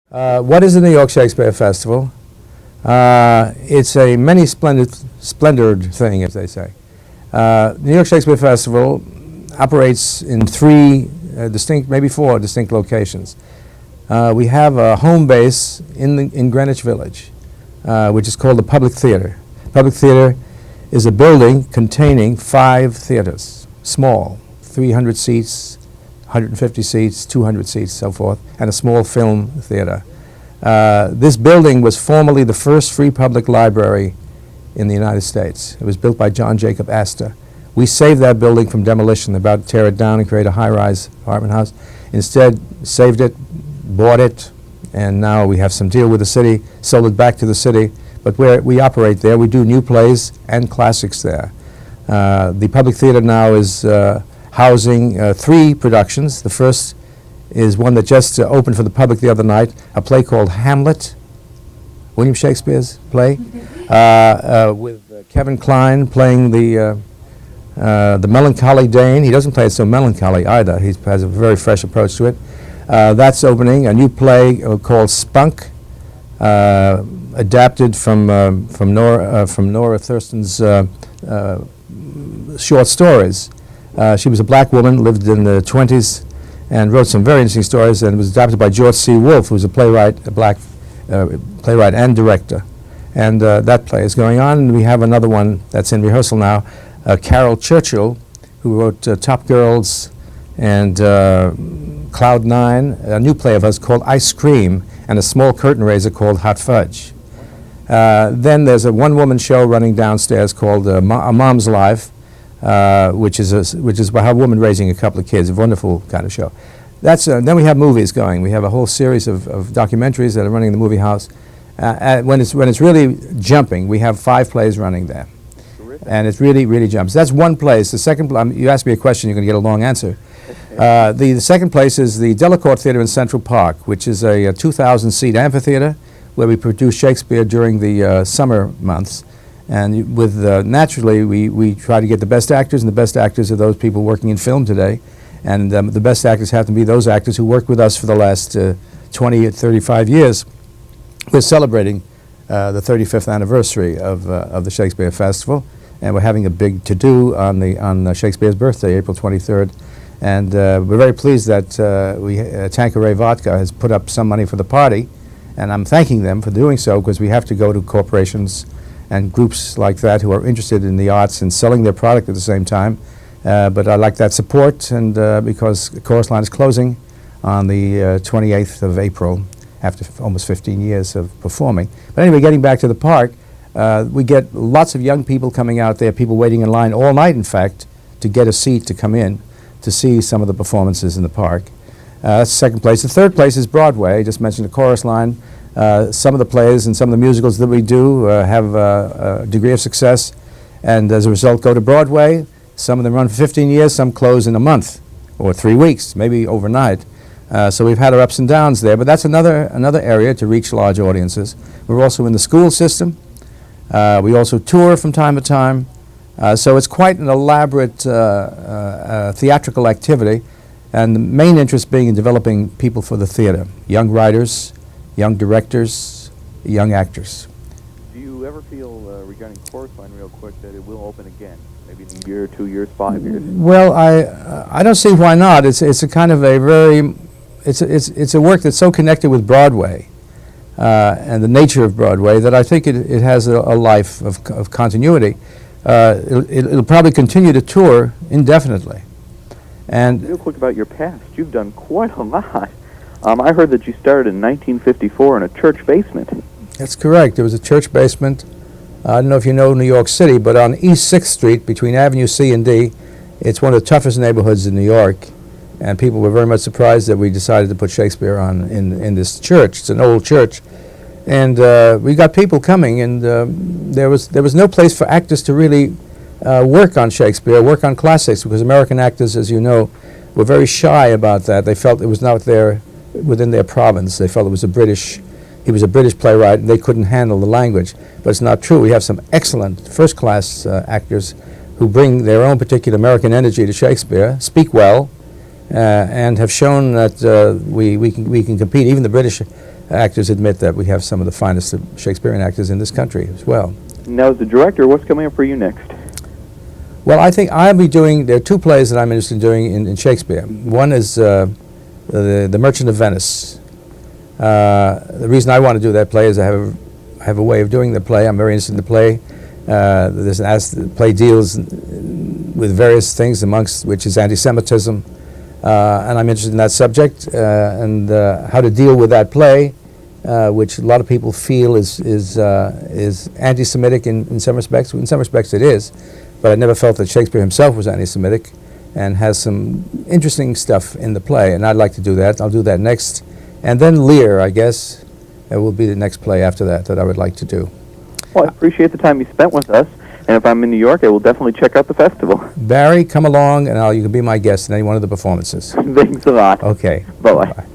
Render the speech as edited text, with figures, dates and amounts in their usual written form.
What is the New York Shakespeare Festival? It's a many splendored thing, as they say. New York Shakespeare Festival operates in three distinct, maybe four distinct locations. We have a home base in Greenwich Village, which is called the Public Theater. Public Theater is a building containing 5 theaters, small, 300 seats, 150 seats, 200 seats, so forth, and a small film theater. This building was formerly the first free public library in the United States. It was built by John Jacob Astor. We saved that building from demolition. They're about to tear it down and create a high-rise apartment house. Instead, saved it, bought it, and now we have some deal with the city, sold it back to the city. But we operate there. We do new plays and classics there. The Public Theater now is housing 3 productions. The first is one that just opened for the public the other night, a play called Hamlet, William Shakespeare's play, with Kevin Kline playing the melancholy Dane. He doesn't play it so melancholy either. He has a very fresh approach to it. That's opening. A new play called Spunk, adapted from Nora Thurston's short stories. She was a black woman, lived in the 20s, and wrote some very interesting stories, and was adapted by George C. Wolfe, who was a playwright, a black playwright and director. And that play is going on, and we have another one that's in rehearsal now, Carol Churchill, who wrote Top Girls and Cloud 9, a new play of hers called Ice Cream, and a small curtain raiser called Hot Fudge. Then there's a one-woman show running downstairs called A Mom's Life, which is about a woman raising a couple of kids, a wonderful kind of show. Then we have movies going. We have a whole series of documentaries that are running in the movie house. When it's really jumping, we have 5 plays running there. Terrific. And it really jumps. That's one place. The second, you asked me a question, you're going to get a long answer. The second place is the Delacorte Theater in Central Park, which is a 2,000-seat amphitheater where we produce Shakespeare during the summer months. And with naturally, we try to get the best actors, and the best actors are those people working in film today. And the best actors have to be those actors who worked with us for the last 20 or 35 years. We're celebrating the 35th anniversary of the Shakespeare Festival, and we're having a big to-do on Shakespeare's birthday, April 23rd. And we're very pleased that Tanqueray Vodka has put up some money for the party, and I'm thanking them for doing so, because we have to go to corporations and groups like that who are interested in the arts and selling their product at the same time. But I like that support, and because the Chorus Line is closing on the 28th of April after almost 15 years of performing. But anyway, getting back to the park, we get lots of young people coming out there, people waiting in line all night, in fact, to get a seat to come in to see some of the performances in the park. That's the second place. The third place is Broadway. I just mentioned the Chorus Line. Some of the plays and some of the musicals that we do have a degree of success, and as a result go to Broadway. Some of them run for 15 years, some close in a month or 3 weeks, maybe overnight. So we've had our ups and downs there, but that's another area to reach large audiences. We're also in the school system. We also tour from time to time. So it's quite an elaborate theatrical activity, and the main interest being in developing people for the theater, young writers, young directors, young actors. Do you ever feel, regarding Chorus Line real quick, that it will open again, maybe in a year, 2 years, 5 years? Well, I don't see why not. It's a kind of a very, it's a work that's so connected with Broadway and the nature of Broadway that I think it has a life of continuity. It'll probably continue to tour indefinitely. And real quick about your past, you've done quite a lot. I heard that you started in 1954 in a church basement. That's correct. There was a church basement. I don't know if you know New York City, but on East 6th Street between Avenue C and D, it's one of the toughest neighborhoods in New York. And people were very much surprised that we decided to put Shakespeare on in this church. It's an old church. And we got people coming, and there was no place for actors to really work on Shakespeare, work on classics, because American actors, as you know, were very shy about that. They felt it was not within their province. They felt he was a British playwright, and they couldn't handle the language. But it's not true. We have some excellent first-class actors who bring their own particular American energy to Shakespeare, speak well, and have shown that we can compete. Even the British actors admit that we have some of the finest Shakespearean actors in this country as well. Now, as the director, what's coming up for you next? Well, I think I'll be doing, there are two plays that I'm interested in doing in Shakespeare. One is the Merchant of Venice. The reason I want to do that play is I have a way of doing the play. I'm very interested in the play. The play deals with various things, amongst which is anti-Semitism, and I'm interested in that subject and how to deal with that play, which a lot of people feel is anti-Semitic in some respects. In some respects, it is, but I never felt that Shakespeare himself was anti-Semitic, and has some interesting stuff in the play, and I'd like to do that. I'll do that next, and then Lear, I guess, will be the next play after that I would like to do. Well, I appreciate the time you spent with us, and if I'm in New York, I will definitely check out the festival. Barry, come along, and you can be my guest in any one of the performances. Thanks a lot. Okay. Bye-bye. Bye.